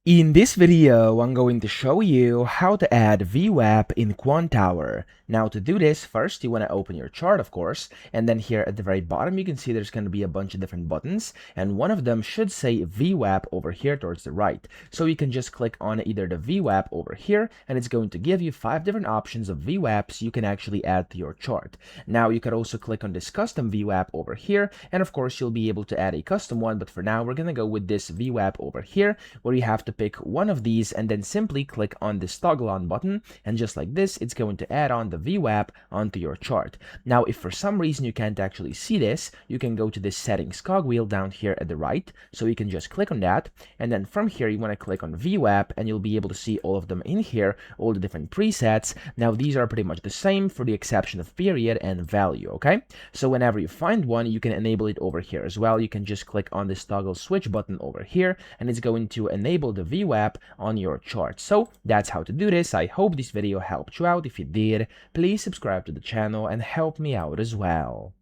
In this video, I'm going to show you how to add VWAP in Quantower. Now to do this, first you want to open your chart, of course, and then here at the very bottom you can see there's going to be a bunch of different buttons, and one of them should say VWAP over here towards the right. So you can just click on either the VWAP over here, and it's going to give you 5 different options of VWAPs you can actually add to your chart. Now you could also click on this custom VWAP over here, and of course you'll be able to add a custom one, but for now we're going to go with this VWAP over here, where you have to pick one of these and then simply click on this toggle on button, and just like this it's going to add on the VWAP onto your chart. Now if for some reason you can't actually see this, you can go to this settings cogwheel down here at the right, so you can just click on that, and then from here you want to click on VWAP and you'll be able to see all of them in here, all the different presets. Now these are pretty much the same for the exception of period and value. Okay, so whenever you find one you can enable it over here as well. You can just click on this toggle switch button over here and it's going to enable the VWAP on your chart. So that's how to do this. I hope this video helped you out. If it did, please subscribe to the channel and help me out as well.